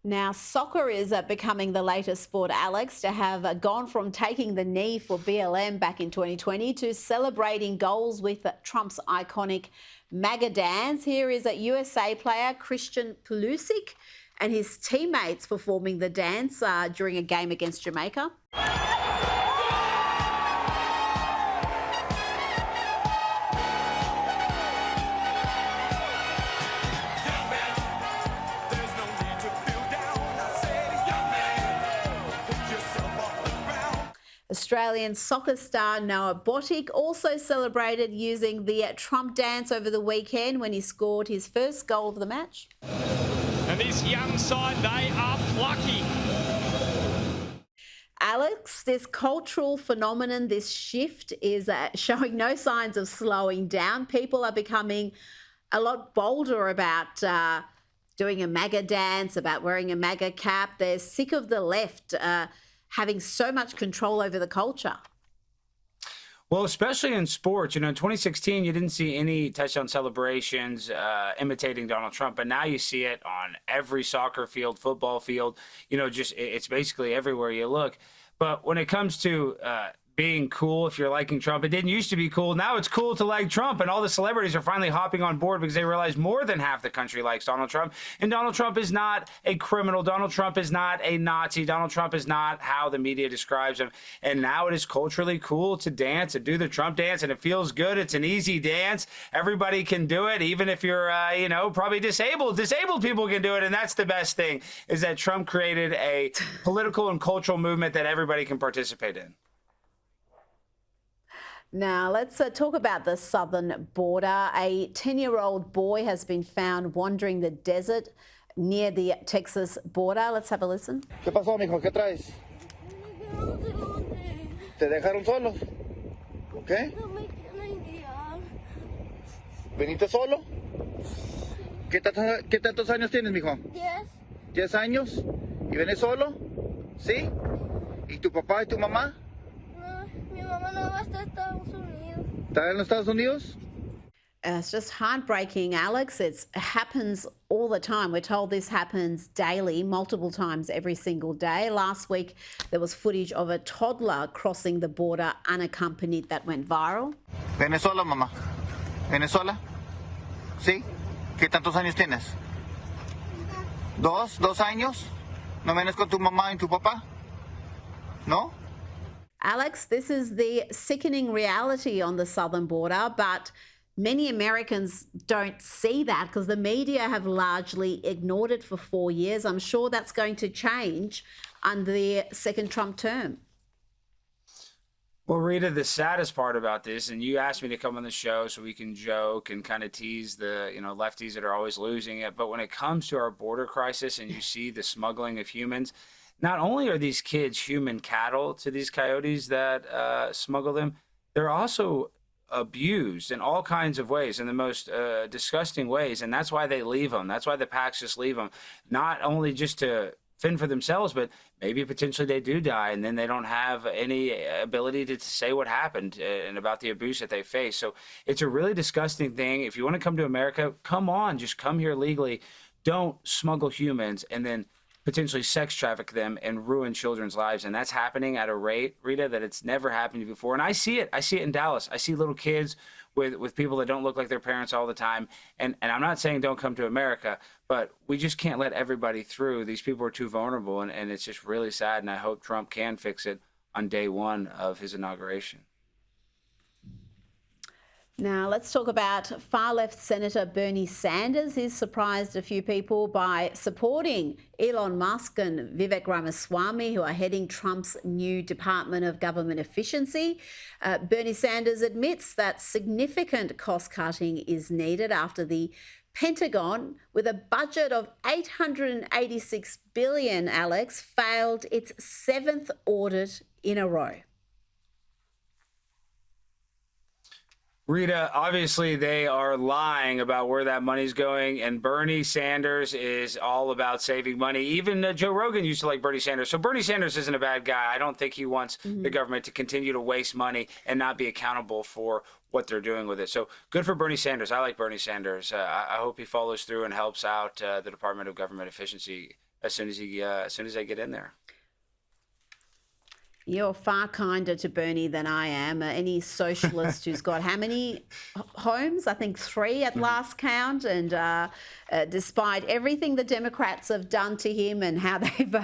Now, soccer is becoming the latest sport, Alex, to have gone from taking the knee for BLM back in 2020 to celebrating goals with Trump's iconic MAGA dance. Here is a USA player, Christian Pulisic, and his teammates performing the dance during a game against Jamaica. Australian soccer star Noah Botic also celebrated using the Trump dance over the weekend when he scored his first goal of the match. And this young side, they are plucky. Alex, this cultural phenomenon, this shift is showing no signs of slowing down. People are becoming a lot bolder about doing a MAGA dance, about wearing a MAGA cap. They're sick of the left having so much control over the culture. Well, especially in sports, in 2016, you didn't see any touchdown celebrations imitating Donald Trump, but now you see it on every soccer field, football field, it's basically everywhere you look. But when it comes to being cool, if you're liking Trump, it didn't used to be cool. Now it's cool to like Trump, and all the celebrities are finally hopping on board because they realize more than half the country likes Donald Trump. And Donald Trump is not a criminal. Donald Trump is not a Nazi. Donald Trump is not how the media describes him. And now it is culturally cool to dance and do the Trump dance, and it feels good. It's an easy dance. Everybody can do it, even if you're, probably disabled. Disabled people can do it, and that's the best thing, is that Trump created a political and cultural movement that everybody can participate in. Now, let's talk about the southern border. A 10-year-old boy has been found wandering the desert near the Texas border. Let's have a listen. ¿Qué pasó, mijo? ¿Qué traes? ¿Te dejaron solos? ¿Qué? ¿Veniste solo? ¿Qué tantos años tienes, mijo? 10. 10 años. ¿Y vienes solo? ¿Sí? ¿Y tu papá y tu mamá? Mi mamá no va a estar en Estados Unidos. ¿Está en los Estados Unidos? It's just heartbreaking, Alex. It happens all the time. We're told this happens daily, multiple times every single day. Last week, there was footage of a toddler crossing the border unaccompanied that went viral. ¿Venezuela, mamá? ¿Venezuela? ¿Sí? ¿Qué tantos años tienes? ¿2 años? ¿No vienes con tu mamá y tu papá? ¿No? Alex, this is the sickening reality on the southern border, but many Americans don't see that because the media have largely ignored it for 4 years. I'm sure that's going to change under the second Trump term. Well, Rita, the saddest part about this, and you asked me to come on the show so we can joke and kind of tease the, lefties that are always losing it. But when it comes to our border crisis and you see the smuggling of humans, not only are these kids human cattle to these coyotes that smuggle them, they're also abused in all kinds of ways, in the most disgusting ways. And that's why they leave them. That's why the packs just leave them, not only just to fend for themselves, but maybe potentially they do die, and then they don't have any ability to say what happened and about the abuse that they face. So it's a really disgusting thing. If you want to come to America, come on, just come here legally. Don't smuggle humans and then potentially sex traffic them and ruin children's lives. And that's happening at a rate, Rita, that it's never happened before. And I see it. I see it in Dallas. I see little kids with people that don't look like their parents all the time. And I'm not saying don't come to America, but we just can't let everybody through. These people are too vulnerable, and it's just really sad. And I hope Trump can fix it on day one of his inauguration. Now, let's talk about far-left Senator Bernie Sanders. He's surprised a few people by supporting Elon Musk and Vivek Ramaswamy, who are heading Trump's new Department of Government Efficiency. Bernie Sanders admits that significant cost-cutting is needed after the Pentagon, with a budget of $886 billion, Alex, failed its 7th audit in a row. Rita, obviously they are lying about where that money's going, and Bernie Sanders is all about saving money. Even Joe Rogan used to like Bernie Sanders. So Bernie Sanders isn't a bad guy. I don't think he wants the government to continue to waste money and not be accountable for what they're doing with it. So good for Bernie Sanders. I like Bernie Sanders. I hope he follows through and helps out the Department of Government Efficiency as soon as I get in there. You're far kinder to Bernie than I am. Any socialist who's got how many homes? I think 3 at last count. And despite everything the Democrats have done to him and how they've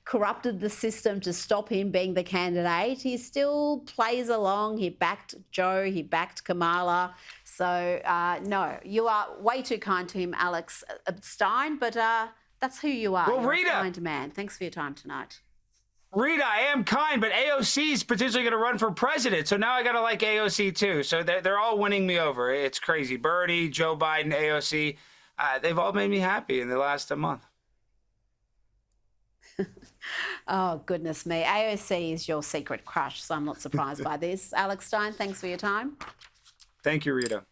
corrupted the system to stop him being the candidate, he still plays along. He backed Joe, he backed Kamala. So, no, you are way too kind to him, Alex Stein, but that's who you are. Well, You're Rita, a kind man. Thanks for your time tonight. Rita, I am kind, but AOC is potentially going to run for president, so now I got to like AOC too. So they're all winning me over. It's crazy. Bernie, Joe Biden, AOC, they've all made me happy in the last month. Oh, goodness me. AOC is your secret crush, so I'm not surprised by this. Alex Stein, thanks for your time. Thank you, Rita.